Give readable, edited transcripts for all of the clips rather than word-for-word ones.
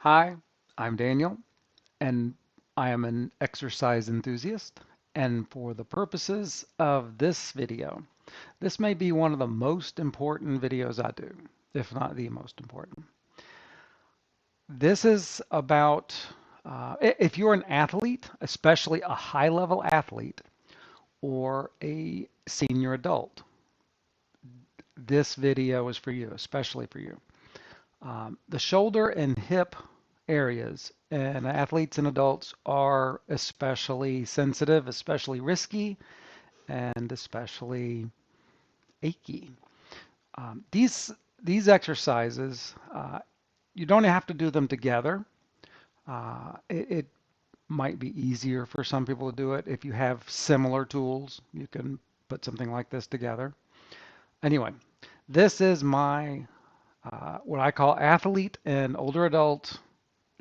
Hi, I'm Daniel, and I am an exercise enthusiast. And for the purposes of this video, this may be one of the most important videos I do, if not the most important. This is about if you're an athlete, especially a high-level athlete or a senior adult, this video is for you, especially for you. The shoulder and hip areas and athletes and adults are especially sensitive, especially risky, and especially achy. These exercises, you don't have to do them together. It might be easier for some people to do it. If you have similar tools, you can put something like this together. Anyway, this is my what I call athlete and older adult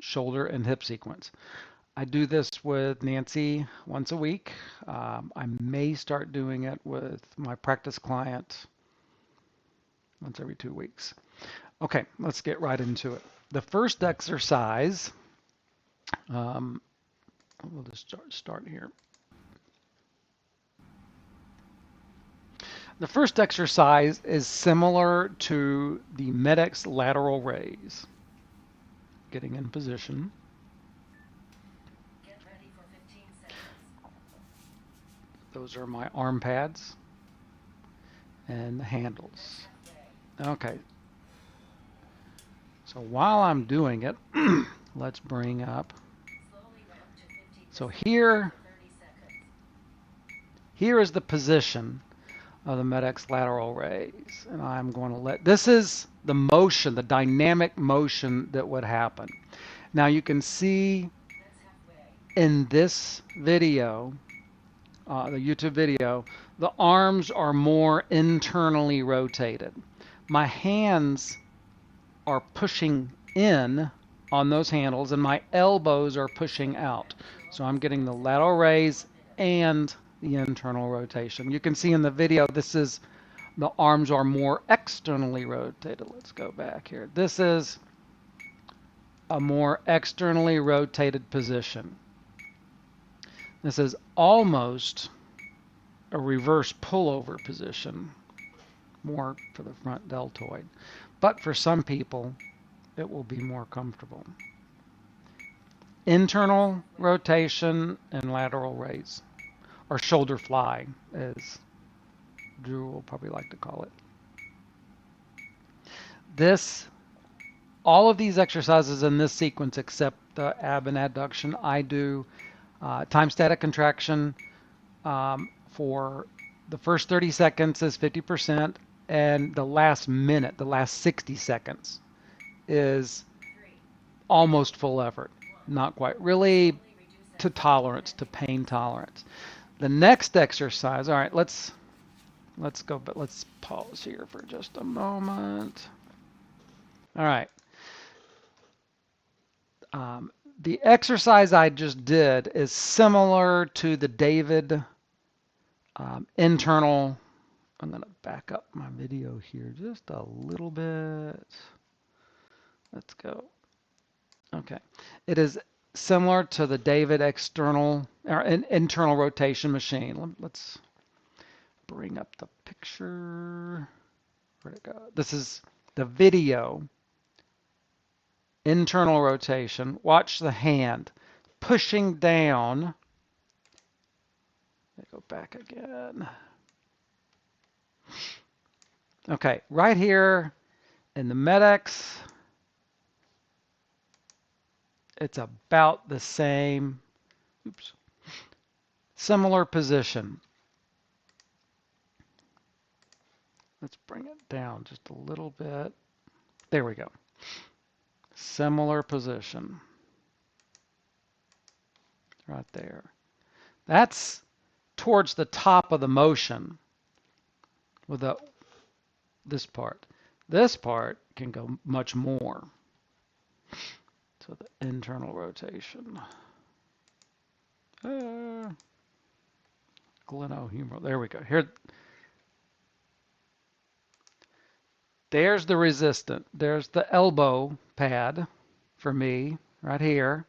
shoulder and hip sequence. I do this with Nancy once a week. I may start doing it with my practice client once every 2 weeks. Okay, let's get right into it. The first exercise, um, we'll just start here. The first exercise is similar to the Med-X lateral raise. Getting in position. Get ready for 15 seconds. Those are my arm pads and the handles. Okay, so while I'm doing it, let's bring up. Slowly ramp to 50% So for here 30 seconds. is the position of the Med-X lateral raise. And I'm going to this is the motion, the dynamic motion that would happen. Now you can see That's halfway. in this video, the YouTube video, the arms are more internally rotated. My hands are pushing in on those handles and my elbows are pushing out. So I'm getting the lateral raise and the internal rotation. You can see in the video, the arms are more externally rotated. Let's go back here. This is a more externally rotated position. This is almost a reverse pullover position, more for the front deltoid. But for some people, it will be more comfortable. Internal rotation and lateral raise, or shoulder fly, as Drew will probably like to call it. All of these exercises in this sequence, except the ab and adduction, I do time static contraction for the first 30 seconds is 50%, and the last minute, the last 60 seconds, is almost full effort. Not quite. Really to tolerance, to pain tolerance. The next exercise, all right, let's go, but let's pause here for just a moment. All right. The exercise I just did is similar to the David internal. I'm going to back up my video here just a little bit. Let's go. Okay. It is similar to the David external or internal rotation machine. Let's bring up the picture. Where'd it go? This is the video. Internal rotation. Watch the hand pushing down. Let me go back again. Okay, right here in the Med-X, it's about the same. Oops. Similar position. Let's bring it down just a little bit. There we go. Similar position. Right there. That's towards the top of the motion with this part. This part can go much more. So the internal rotation. Glenohumeral. There we go. Here. There's the resistant. There's the elbow pad. for me right here.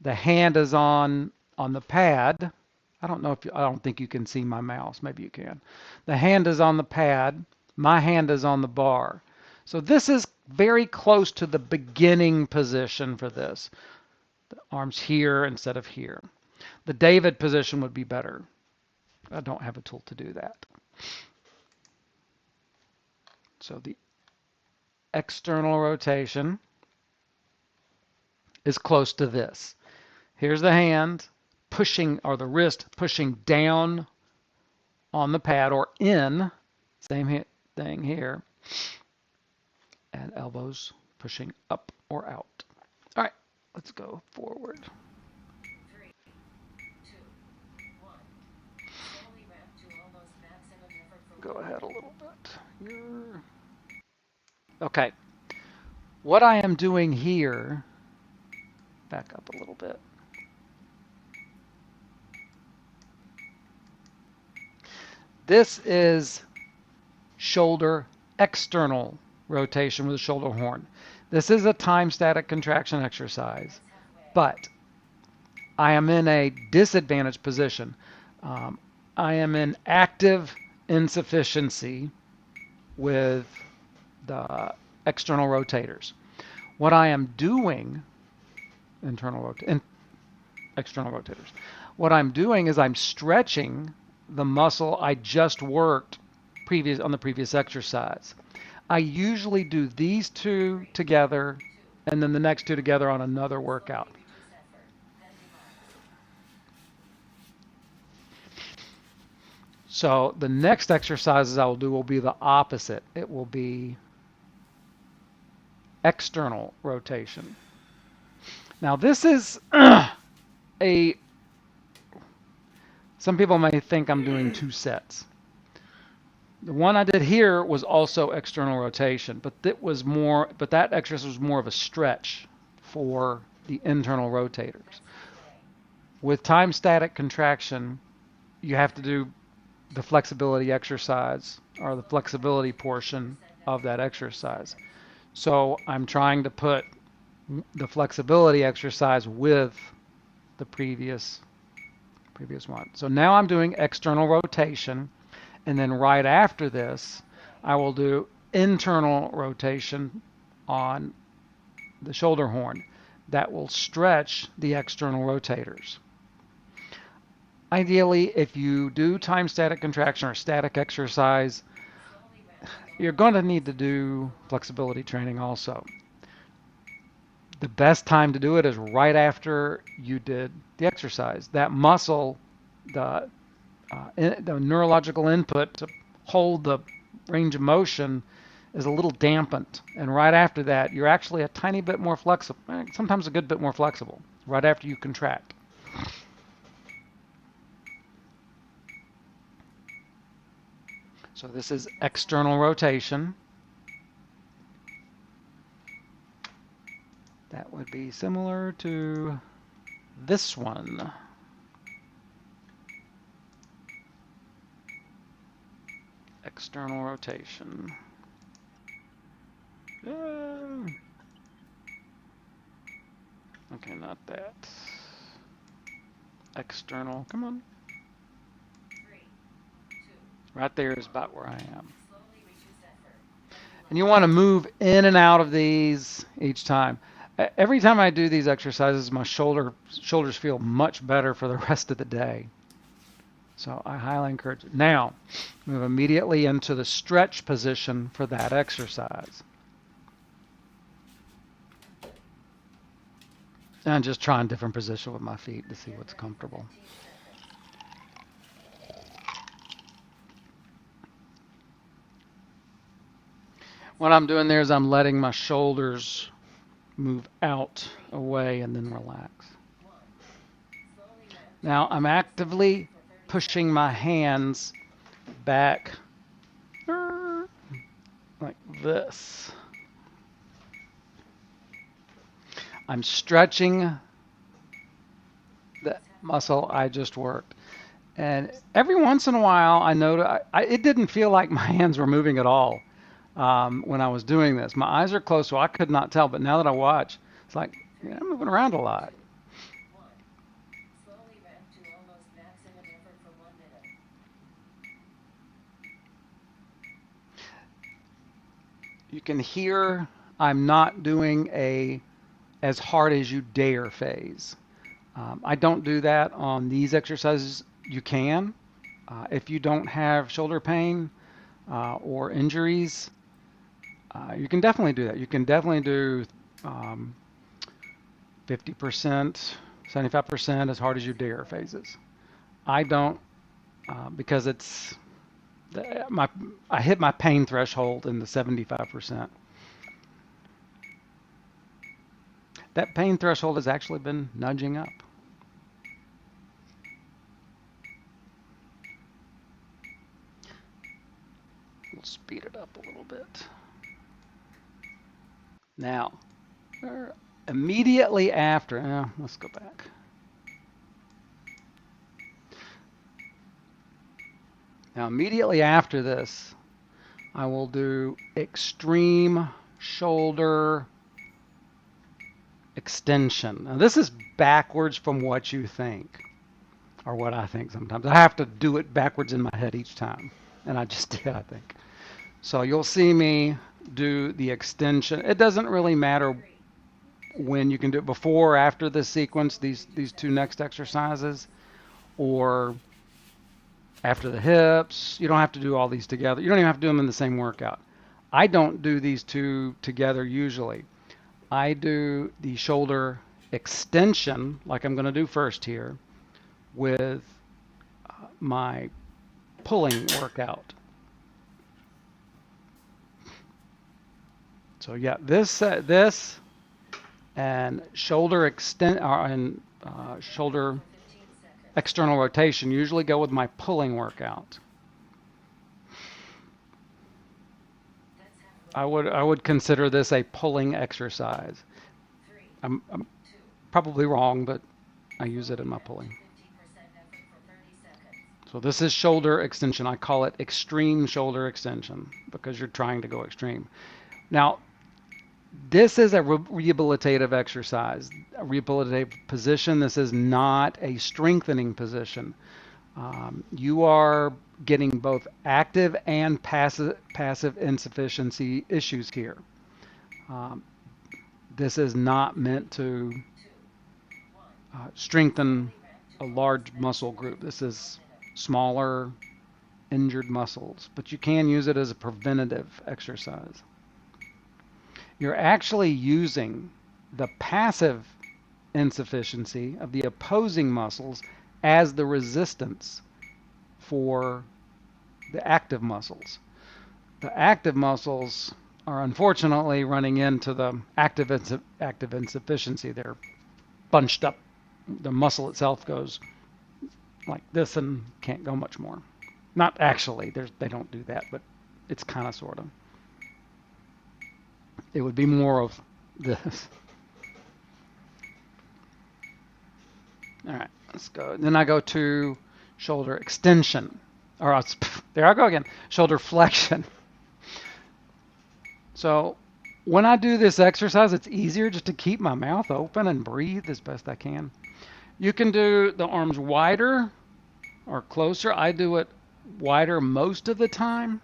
The hand is on the pad. I don't think you can see my mouse. Maybe you can. The hand is on the pad. My hand is on the bar. So this is very close to the beginning position for this. The arms here instead of here. The David position would be better. I don't have a tool to do that. So the external rotation is close to this. Here's the hand pushing, or the wrist pushing down on the pad or in, same thing here, and elbows pushing up or out. All right, let's go forward. 3, 2, 1. Slowly ramp to almost maximum effort for Go ahead a little bit here. Okay, what I am doing here, back up a little bit. This is shoulder external rotation with the shoulder horn. This is a time static contraction exercise, but I am in a disadvantaged position. I am in active insufficiency with the external rotators. What I am doing, external rotators. What I'm doing is I'm stretching the muscle I just worked on the previous exercise. I usually do these two together and then the next two together on another workout. So the next exercises I will do will be the opposite. It will be external rotation. Now this is some people may think I'm doing 2 sets. The one I did here was also external rotation, but that exercise was more of a stretch for the internal rotators. With time static contraction, you have to do the flexibility exercise or the flexibility portion of that exercise. So I'm trying to put the flexibility exercise with the previous one. So now I'm doing external rotation, and then right after this, I will do internal rotation on the shoulder horn. That will stretch the external rotators. Ideally, if you do time static contraction or static exercise, you're going to need to do flexibility training also. The best time to do it is right after you did the exercise. That muscle, the neurological input to hold the range of motion is a little dampened. And right after that, you're actually a tiny bit more flexible, sometimes a good bit more flexible, right after you contract. So this is external rotation. That would be similar to this one. External rotation. Okay, not that. External, come on. 3, 2. Right there is about where I am. And you want to move in and out of these each time. Every time I do these exercises, my shoulders feel much better for the rest of the day. So I highly encourage it. Now, move immediately into the stretch position for that exercise. And just trying different position with my feet to see what's comfortable. What I'm doing there is I'm letting my shoulders move out, away, and then relax. Now I'm actively pushing my hands back like this. I'm stretching the muscle I just worked. And every once in a while, I notice it didn't feel like my hands were moving at all when I was doing this. My eyes are closed, so I could not tell. But now that I watch, It's like, yeah, I'm moving around a lot. 1. Slowly ramp to almost maximum effort for 1 minute. You can hear I'm not doing a as hard as you dare phase. I don't do that on these exercises. You can. If you don't have shoulder pain or injuries, you can definitely do that. You can definitely do 50%, 75% as hard as you dare phases. I don't because it's I hit my pain threshold in the 75%. That pain threshold has actually been nudging up. We'll speed it up a little bit. Now, immediately after, let's go back. Now, immediately after this, I will do extreme shoulder extension. Now, this is backwards from what you think, or what I think sometimes. I have to do it backwards in my head each time, and I just did, I think. So you'll see me do the extension. It doesn't really matter when you can do it, before or after this sequence, these two next exercises, or after the hips. You don't have to do all these together. You don't even have to do them in the same workout. I don't do these two together usually. I do the shoulder extension, like I'm going to do first here, with my pulling workout. So yeah, this and shoulder shoulder external rotation usually go with my pulling workout. I would consider this a pulling exercise. I'm probably wrong, but I use it in my pulling. So this is shoulder extension. I call it extreme shoulder extension because you're trying to go extreme. Now, this is a rehabilitative exercise, a rehabilitative position. This is not a strengthening position. You are getting both active and passive insufficiency issues here. This is not meant to strengthen a large muscle group. This is smaller, injured muscles, but you can use it as a preventative exercise. You're actually using the passive insufficiency of the opposing muscles as the resistance for the active muscles. The active muscles are unfortunately running into the active insufficiency. They're bunched up. The muscle itself goes like this and can't go much more. Not actually, they don't do that, but it's kind of sort of. It would be more of this. All right, let's go. Then I go to shoulder extension. Or there I go again, shoulder flexion. So when I do this exercise, it's easier just to keep my mouth open and breathe as best I can. You can do the arms wider or closer. I do it wider most of the time.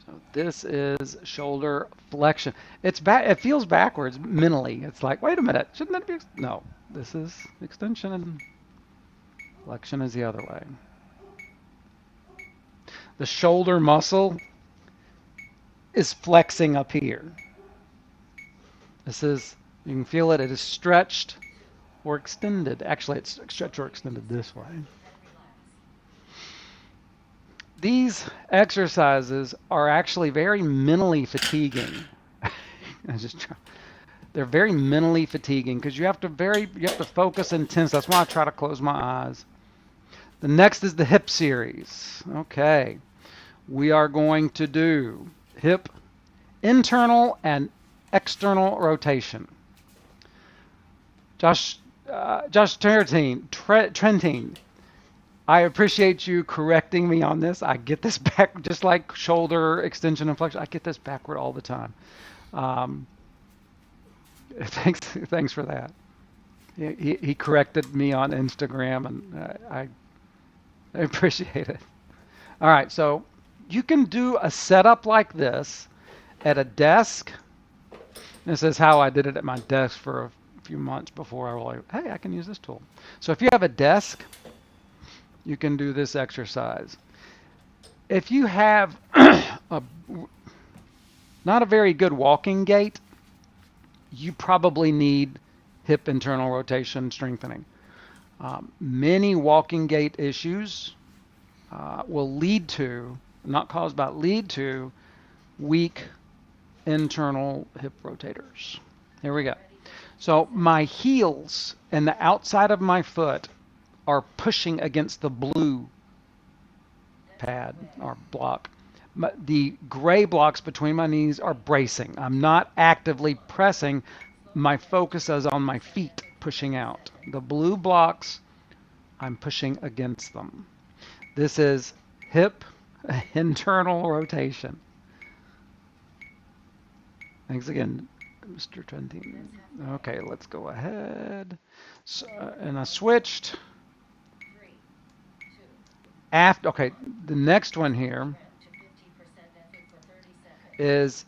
So this is shoulder flexion. It feels backwards mentally. It's like, wait a minute, shouldn't that be? No, this is extension and flexion is the other way. The shoulder muscle is flexing up here. This is, you can feel it, it is stretched or extended. Actually, it's stretched or extended this way. These exercises are actually very mentally fatiguing. They're very mentally fatiguing because you have to focus intense. That's why I try to close my eyes. The next is the hip series. Okay. We are going to do hip internal and external rotation. Josh Trentine, I appreciate you correcting me on this. I get this back, just like shoulder extension and flexion. I get this backward all the time. Um, thanks for that. He corrected me on Instagram, and I appreciate it. All right, so you can do a setup like this at a desk. This is how I did it at my desk for a few months before I was like, hey, I can use this tool. So if you have a desk, you can do this exercise. If you have not a very good walking gait, you probably need hip internal rotation strengthening. Many walking gait issues will lead to, not caused by, lead to weak internal hip rotators. Here we go. So my heels and the outside of my foot are pushing against the blue pad or block. The gray blocks between my knees are bracing. I'm not actively pressing. My focus is on my feet pushing out. The blue blocks, I'm pushing against them. This is hip internal rotation. Thanks again, Mr. Trentin. Okay, let's go ahead. So, and I switched. After, okay, the next one here is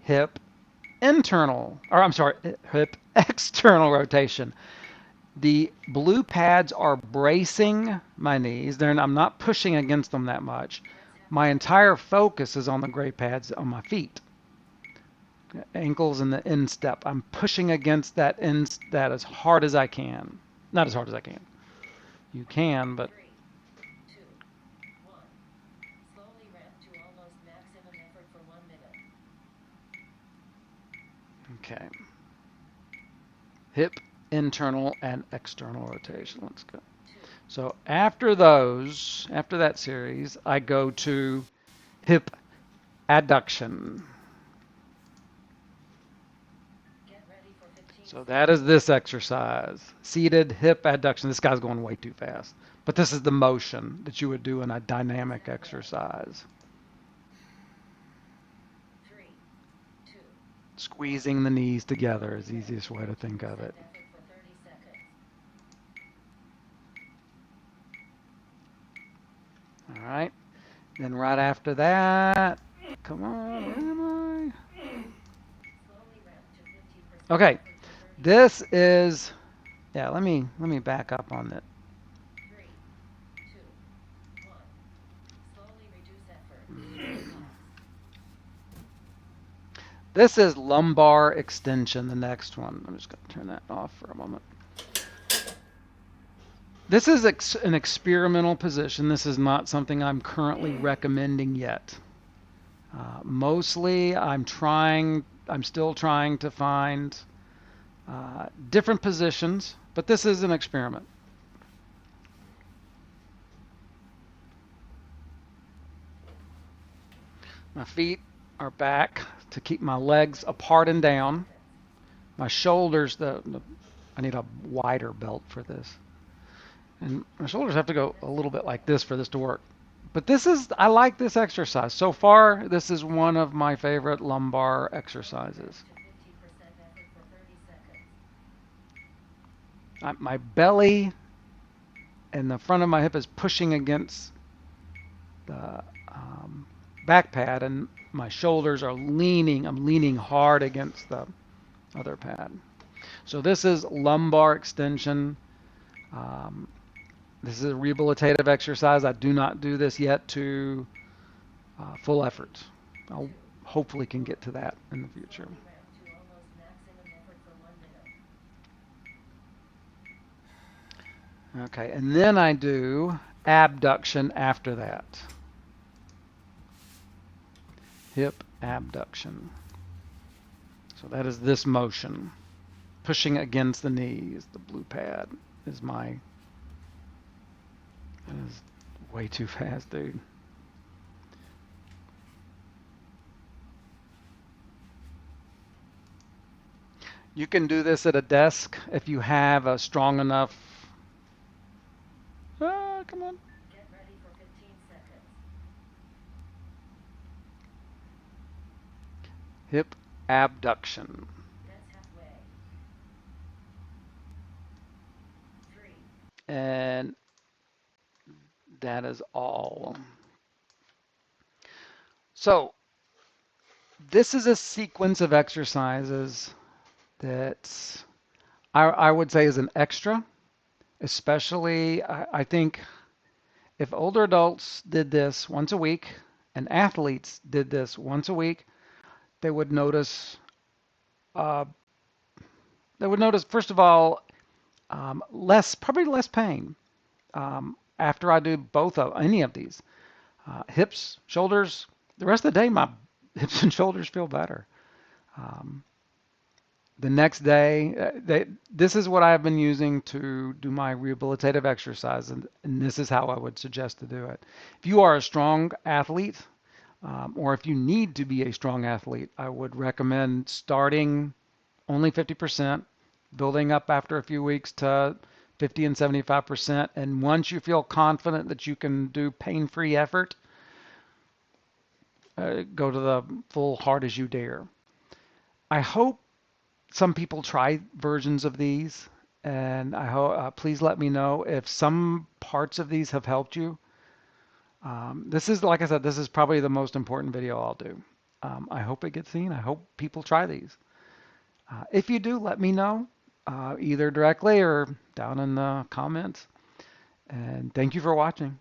hip internal, or I'm sorry, hip external rotation. The blue pads are bracing my knees. I'm not pushing against them that much. My entire focus is on the gray pads on my feet. Ankles and the instep. I'm pushing against that as hard as I can. Not as hard as I can. You can, but okay. Hip internal and external rotation. Let's go. So after that series, I go to hip adduction. So that is this exercise. Seated hip adduction. This guy's going way too fast. But this is the motion that you would do in a dynamic exercise. Squeezing the knees together is the easiest way to think of it. All right. Then right after that, come on, where am I? Okay. This is, yeah, let me back up on it. This is lumbar extension, the next one. I'm just going to turn that off for a moment. This is an experimental position. This is not something I'm currently recommending yet. Mostly I'm still trying to find different positions, but this is an experiment. My feet are back to keep my legs apart and down. My shoulders, I need a wider belt for this. And my shoulders have to go a little bit like this for this to work. But I like this exercise. So far, this is one of my favorite lumbar exercises. My belly and the front of my hip is pushing against the back pad, and my shoulders are leaning. I'm leaning hard against the other pad. So this is lumbar extension. This is a rehabilitative exercise. I do not do this yet to full effort. I'll hopefully can get to that in the future. Okay, and then I do abduction after that. Hip abduction. So that is this motion. Pushing against the knees. The blue pad is that is way too fast, dude. You can do this at a desk if you have a strong enough. Come on. hip abduction. That's halfway. 3, And that is all. So this is a sequence of exercises that I would say is an extra, especially I think if older adults did this once a week and athletes did this once a week, they would notice uh, first of all probably less pain after I do both of any of these hips, shoulders. The rest of the day, my hips and shoulders feel better. Um, the next day, this is what I've been using to do my rehabilitative exercise, and this is how I would suggest to do it. If you are a strong athlete, or if you need to be a strong athlete, I would recommend starting only 50%, building up after a few weeks to 50 and 75%. And once you feel confident that you can do pain-free effort, go to the full hard as you dare. I hope some people try versions of these, and I hope please let me know if some parts of these have helped you. This is, like I said, this is probably the most important video I'll do. I hope it gets seen. I hope people try these. If you do, let me know, either directly or down in the comments. And thank you for watching.